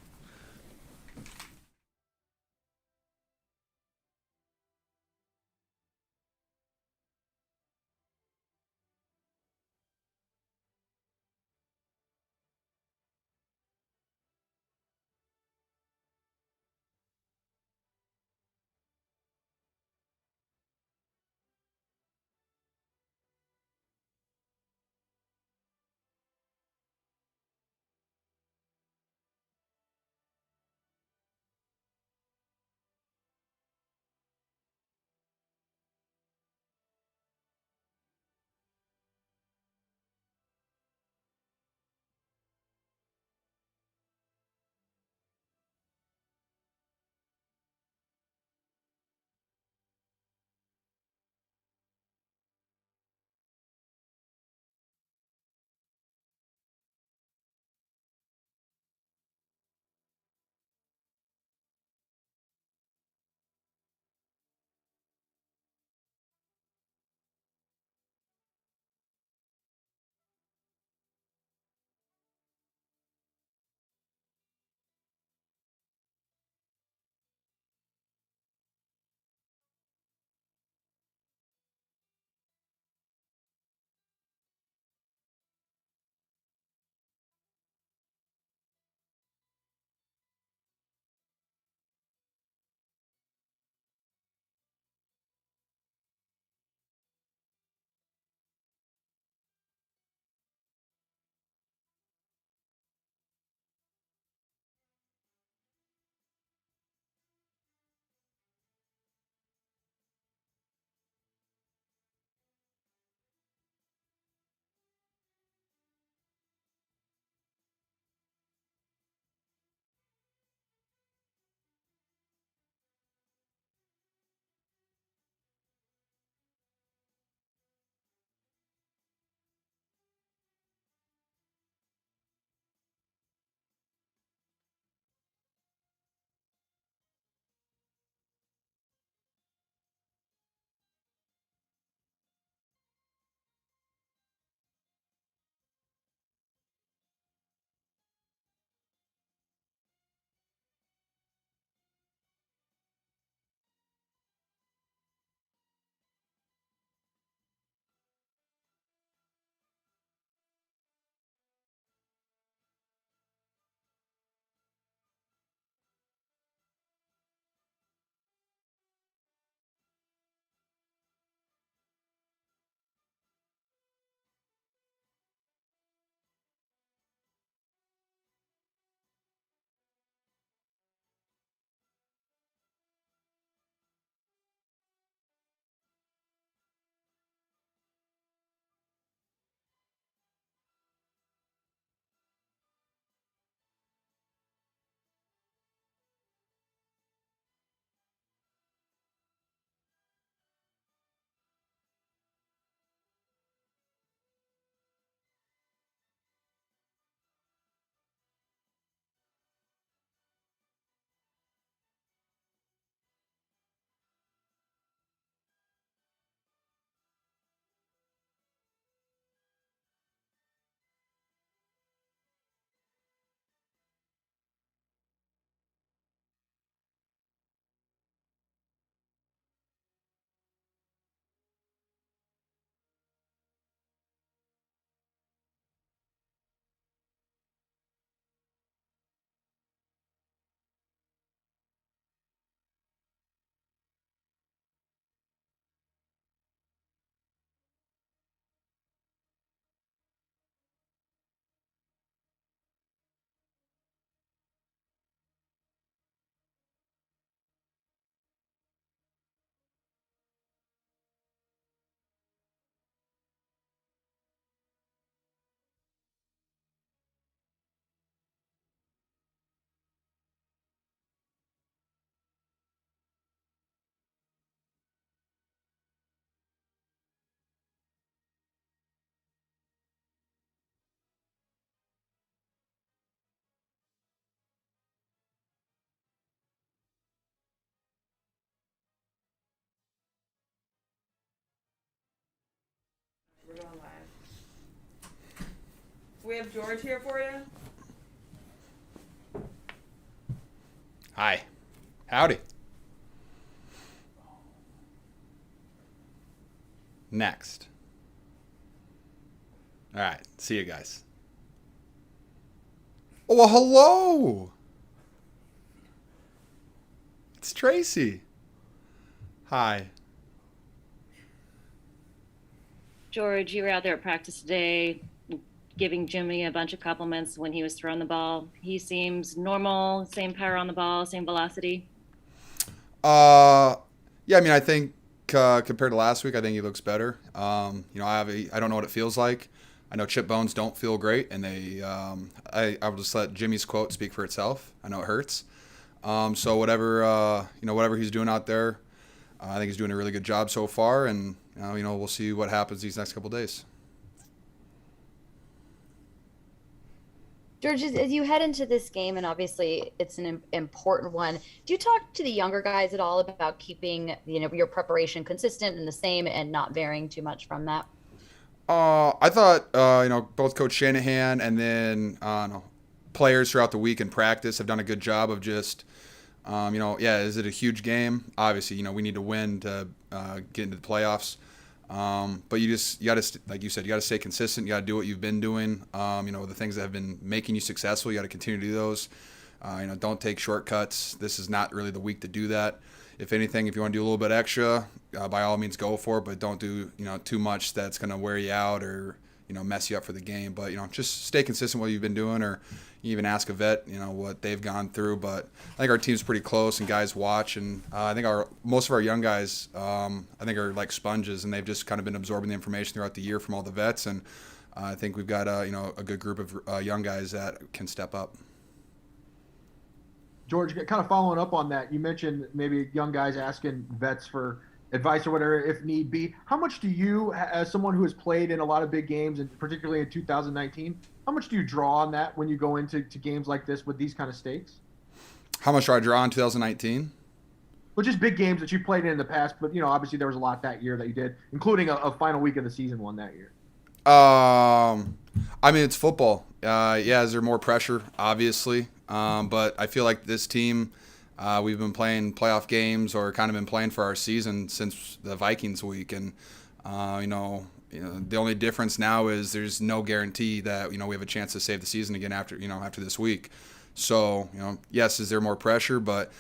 We're going live. We have George here for you. Hi. Howdy. Next. All right. See you guys. Oh, well, hello. It's Tracy. Hi. George, you were out there at practice today giving Jimmy a bunch of compliments when he was throwing the ball. He seems normal, same power on the ball, same velocity. Yeah, I mean, I think compared to last week, I think he looks better. I don't know what it feels like. I know chip bones don't feel great, and I'll just let Jimmy's quote speak for itself. I know it hurts. So whatever he's doing out there, I think he's doing a really good job so far, and we'll see what happens these next couple days. George, as you head into this game, and obviously it's an important one, do you talk to the younger guys at all about keeping your preparation consistent and the same and not varying too much from that? I thought both Coach Shanahan and then players throughout the week in practice have done a good job of just is it a huge game? Obviously, we need to win to get into the playoffs. But you got to, like you said, you got to stay consistent. You got to do what you've been doing. The things that have been making you successful, you got to continue to do those. Don't take shortcuts. This is not really the week to do that. If anything, if you want to do a little bit extra, by all means go for it, but don't do, too much that's going to wear you out or, mess you up for the game. But, just stay consistent with what you've been doing, or you even ask a vet, what they've gone through. But I think our team's pretty close and guys watch. And I think most of our young guys, I think are like sponges, and they've just kind of been absorbing the information throughout the year from all the vets. And I think we've got, a good group of young guys that can step up. George, kind of following up on that, you mentioned maybe young guys asking vets for advice or whatever if need be. How much do you, as someone who has played in a lot of big games, and particularly in 2019, how much do you draw on that when you go into games like this with these kind of stakes? How much do I draw in 2019? Well, just big games that you played in the past, but obviously there was a lot that year that you did, including a final week of the season one that year. I mean, it's football. Is there more pressure? Obviously. But I feel like this team, we've been playing playoff games or kind of been playing for our season since the Vikings week. And, the only difference now is there's no guarantee that, we have a chance to save the season again after this week. So, yes, is there more pressure? But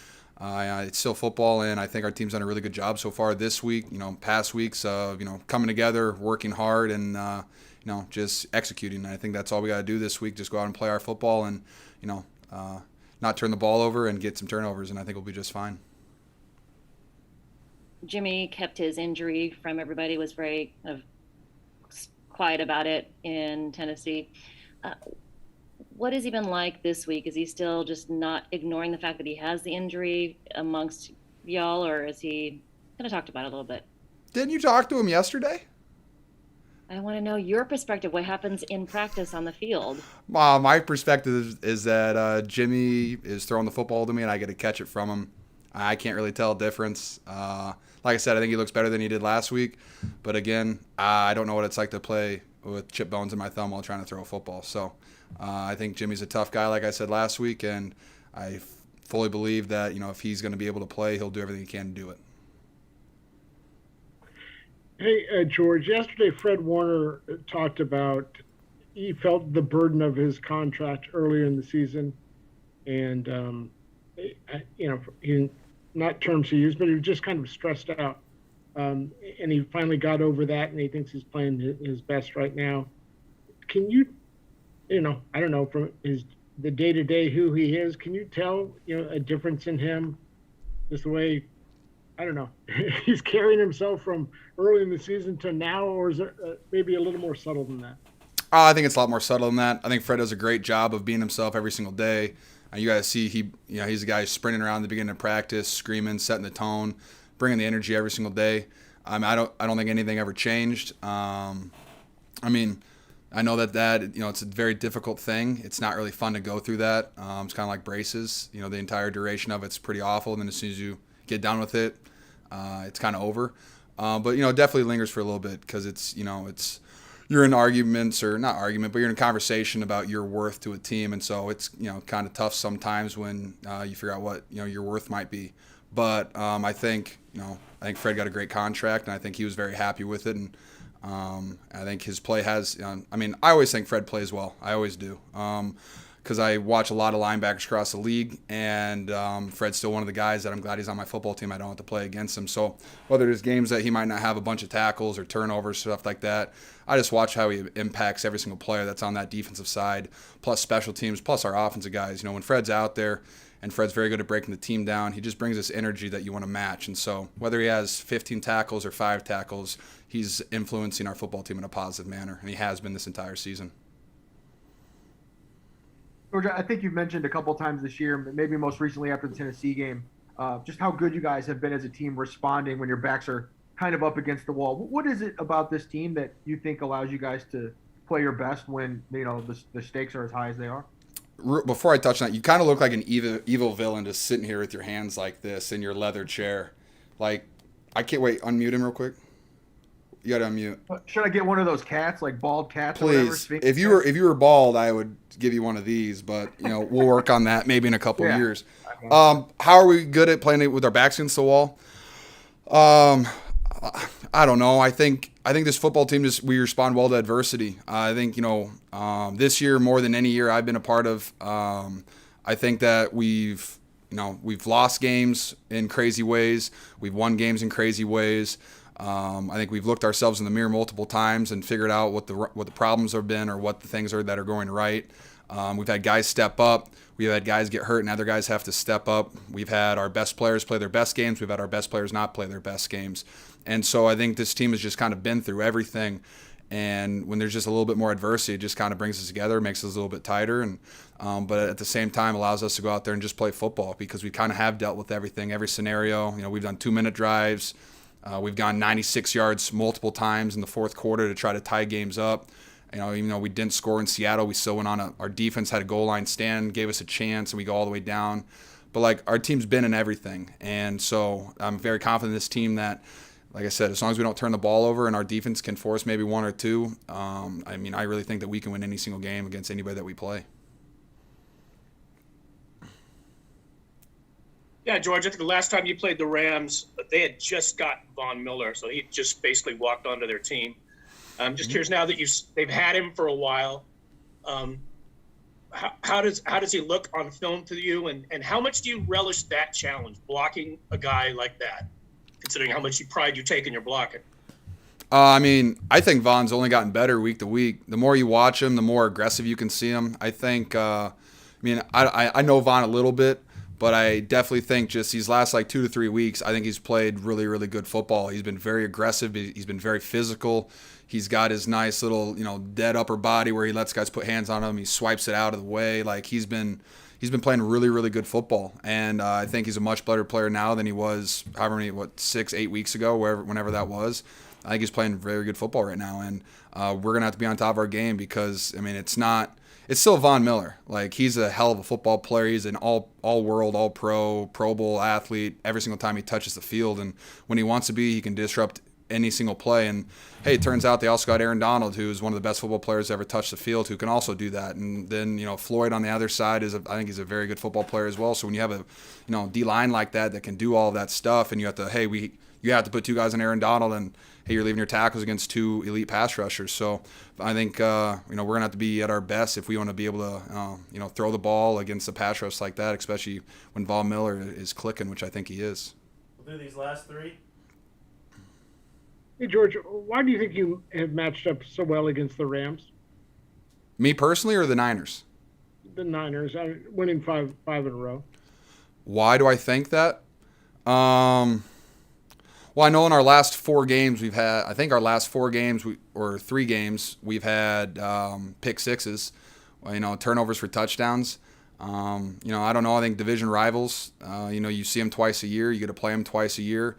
it's still football, and I think our team's done a really good job so far this week. Past weeks of, coming together, working hard, and, just executing. And I think that's all we got to do this week, just go out and play our football and, not turn the ball over and get some turnovers, and I think we'll be just fine. Jimmy kept his injury from everybody, was very quiet about it in Tennessee. What has he been like this week? Is he still just not ignoring the fact that he has the injury amongst y'all, or is he kind of talked about it a little bit? Didn't you talk to him yesterday? I want to know your perspective. What happens in practice on the field? My perspective is that Jimmy is throwing the football to me, and I get to catch it from him. I can't really tell a difference. Like I said, I think he looks better than he did last week. But again, I don't know what it's like to play with chip bones in my thumb while trying to throw a football. So I think Jimmy's a tough guy, like I said last week, and I fully believe that if he's going to be able to play, he'll do everything he can to do it. Hey, George, yesterday Fred Warner talked about he felt the burden of his contract earlier in the season. And, not terms he used, but he was just kind of stressed out. And he finally got over that, and he thinks he's playing his best right now. Can you, I don't know, from the day-to-day who he is, can you tell, a difference in him? Just the way, I don't know, he's carrying himself from early in the season to now, or is it maybe a little more subtle than that? I think it's a lot more subtle than that. I think Fred does a great job of being himself every single day. You got to see he's a guy who's sprinting around the beginning of practice, screaming, setting the tone, bringing the energy every single day. I don't think anything ever changed. I know that it's a very difficult thing. It's not really fun to go through that. It's kind of like braces. The entire duration of it's pretty awful. And then as soon as you get done with it, it's kind of over. But definitely lingers for a little bit because it's you're in arguments, or not argument, but you're in a conversation about your worth to a team, and so it's kind of tough sometimes when you figure out what your worth might be. But I think Fred got a great contract, and I think he was very happy with it, and I think his play has. I always think Fred plays well. I always do. Because I watch a lot of linebackers across the league, and Fred's still one of the guys that I'm glad he's on my football team. I don't have to play against him. So whether there's games that he might not have a bunch of tackles or turnovers, stuff like that, I just watch how he impacts every single player that's on that defensive side, plus special teams, plus our offensive guys. When Fred's out there, and Fred's very good at breaking the team down, he just brings this energy that you want to match. And so whether he has 15 tackles or 5 tackles, he's influencing our football team in a positive manner, and he has been this entire season. George, I think you've mentioned a couple times this year, maybe most recently after the Tennessee game, just how good you guys have been as a team responding when your backs are kind of up against the wall. What is it about this team that you think allows you guys to play your best when the stakes are as high as they are? Before I touch on that, you kind of look like an evil villain just sitting here with your hands like this in your leather chair. Like, I can't wait. Unmute him real quick. You got to unmute. Should I get one of those cats, like bald cats? Please. Or if you were bald, I would give you one of these, but we'll work on that maybe in a couple of years. How are we good at playing it with our backs against the wall? I don't know. I think this football team we respond well to adversity. I think this year more than any year I've been a part of. I think that we've lost games in crazy ways. We've won games in crazy ways. I think we've looked ourselves in the mirror multiple times and figured out what the problems have been or what the things are that are going right. We've had guys step up. We've had guys get hurt and other guys have to step up. We've had our best players play their best games. We've had our best players not play their best games. And so I think this team has just kind of been through everything. And when there's just a little bit more adversity, it just kind of brings us together, makes us a little bit tighter, and but at the same time allows us to go out there and just play football because we kind of have dealt with everything, every scenario. We've done 2-minute drives. We've gone 96 yards multiple times in the fourth quarter to try to tie games up. Even though we didn't score in Seattle, we still went on our defense had a goal line stand, gave us a chance, and we go all the way down. But our team's been in everything, and so I'm very confident in this team that, like I said, as long as we don't turn the ball over and our defense can force maybe one or two, I really think that we can win any single game against anybody that we play. Yeah, George, I think the last time you played the Rams, they had just gotten Von Miller, so he just basically walked onto their team. I'm just curious now that they've had him for a while. How does he look on film to you, and how much do you relish that challenge, blocking a guy like that, considering how much pride you take in your blocking? I think Von's only gotten better week to week. The more you watch him, the more aggressive you can see him. I think, I know Von a little bit, but I definitely think just these last 2 to 3 weeks, I think he's played really, really good football. He's been very aggressive. He's been very physical. He's got his nice little, dead upper body where he lets guys put hands on him. He swipes it out of the way. He's been playing really, really good football. And I think he's a much better player now than he was 6-8 weeks ago, whenever that was. I think he's playing very good football right now. And we're going to have to be on top of our game because, it's still Von Miller. He's a hell of a football player. He's an all-world, all-pro, Pro Bowl athlete every single time he touches the field. And when he wants to be, he can disrupt any single play. And, hey, it turns out they also got Aaron Donald, who's one of the best football players to ever touch the field, who can also do that. And then, Floyd on the other side I think he's a very good football player as well. So when you have a, D-line like that can do all of that stuff, and you have to, you have to put 2 guys on Aaron Donald, and hey, you're leaving your tackles against 2 elite pass rushers. So I think we're gonna have to be at our best if we want to be able to throw the ball against a pass rush like that, especially when Von Miller is clicking, which I think he is. We'll do these last 3. Hey, George, why do you think you have matched up so well against the Rams? Me personally, or the Niners? The Niners, winning five in a row. Why do I think that? Well, I know in our last 4 games we've had, I think our last 4 games or 3 games we've had pick sixes, turnovers for touchdowns. I don't know. I think division rivals, you see them twice a year. You get to play them twice a year.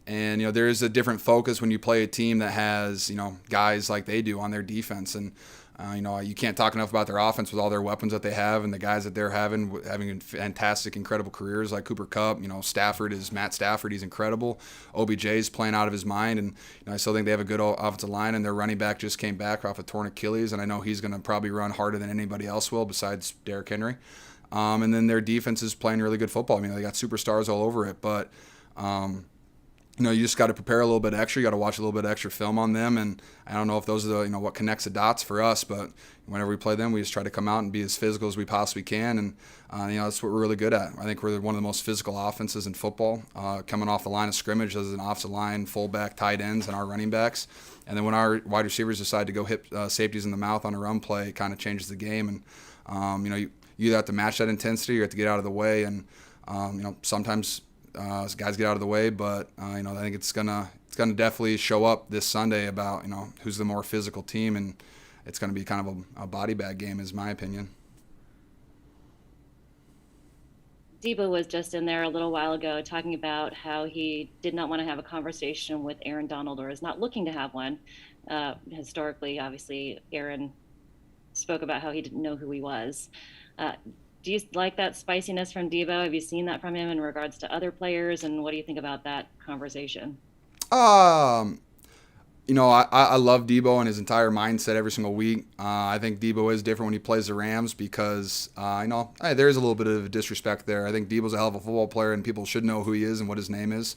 And, there is a different focus when you play a team that has, guys like they do on their defense. And You can't talk enough about their offense with all their weapons that they have and the guys that they're having fantastic, incredible careers like Cooper Kupp. Stafford is Matt Stafford. He's incredible. OBJ's playing out of his mind, and I still think they have a good offensive line. And their running back just came back off a torn Achilles, and I know he's going to probably run harder than anybody else will besides Derrick Henry. And then their defense is playing really good football. They got superstars all over it, but you just got to prepare a little bit extra. You got to watch a little bit extra film on them, and I don't know if those are what connects the dots for us. But whenever we play them, we just try to come out and be as physical as we possibly can, and that's what we're really good at. I think we're one of the most physical offenses in football, coming off the line of scrimmage as an offensive line, fullback, tight ends, and our running backs. And then when our wide receivers decide to go hit safeties in the mouth on a run play, it kind of changes the game. And you either have to match that intensity or you have to get out of the way. And sometimes guys get out of the way, but I think it's gonna definitely show up this Sunday about who's the more physical team, and it's gonna be kind of a body bag game, is my opinion. Debo was just in there a little while ago talking about how he did not want to have a conversation with Aaron Donald, or is not looking to have one. Historically, obviously, Aaron spoke about how he didn't know who he was. Do you like that spiciness from Debo? Have you seen that from him in regards to other players? And what do you think about that conversation? I love Debo and his entire mindset every single week. I think Debo is different when he plays the Rams because, there is a little bit of disrespect there. I think Debo's a hell of a football player and people should know who he is and what his name is.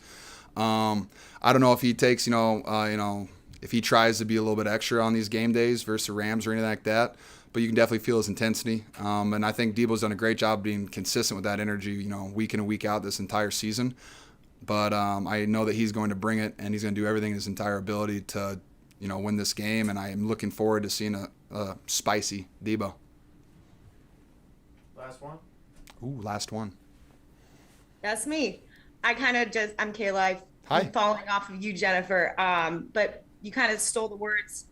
I don't know if he takes, if he tries to be a little bit extra on these game days versus the Rams or anything like that. But you can definitely feel his intensity. And I think Debo's done a great job being consistent with that energy, week in and week out this entire season. But I know that he's going to bring it, and he's going to do everything in his entire ability to, win this game. And I am looking forward to seeing a spicy Debo. Last one. Ooh, last one. That's me. I'm Kayla. Hi. I'm following off of you, Jennifer. But you kind of stole the words,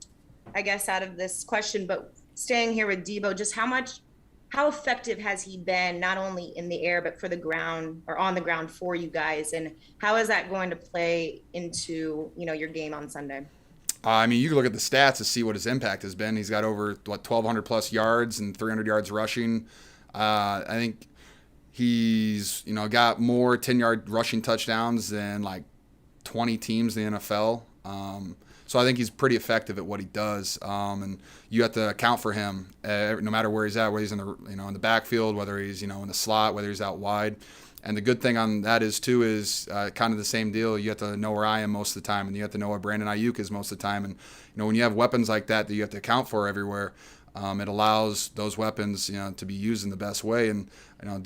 I guess, out of this question. But staying here with Debo, just how effective has he been, not only in the air, but for the ground or on the ground for you guys? And how is that going to play into, your game on Sunday? You can look at the stats to see what his impact has been. He's got over 1,200 plus yards and 300 yards rushing. I think he's, got more 10-yard rushing touchdowns than 20 teams in the NFL. So I think he's pretty effective at what he does, and you have to account for him no matter where he's at, whether he's in the in the backfield, whether he's in the slot, whether he's out wide. And the good thing on that is kind of the same deal. You have to know where I am most of the time, and you have to know where Brandon Ayuk is most of the time. And when you have weapons like that you have to account for everywhere, it allows those weapons to be used in the best way. And I think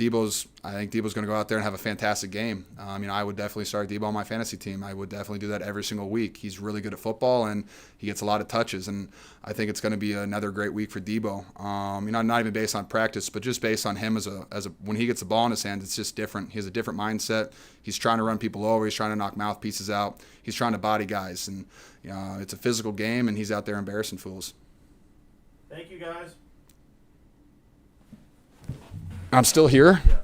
Debo's going to go out there and have a fantastic game. I would definitely start Debo on my fantasy team. I would definitely do that every single week. He's really good at football and he gets a lot of touches, and I think it's going to be another great week for Debo. Not even based on practice, but just based on him as a when he gets the ball in his hands, it's just different. He has a different mindset. He's trying to run people over. He's trying to knock mouthpieces out. He's trying to body guys, and it's a physical game, and he's out there embarrassing fools. Thank you, guys. I'm still here. Yeah.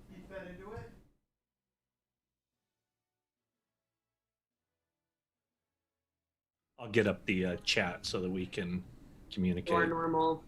You fed into it? I'll get up the chat so that we can communicate. More normal.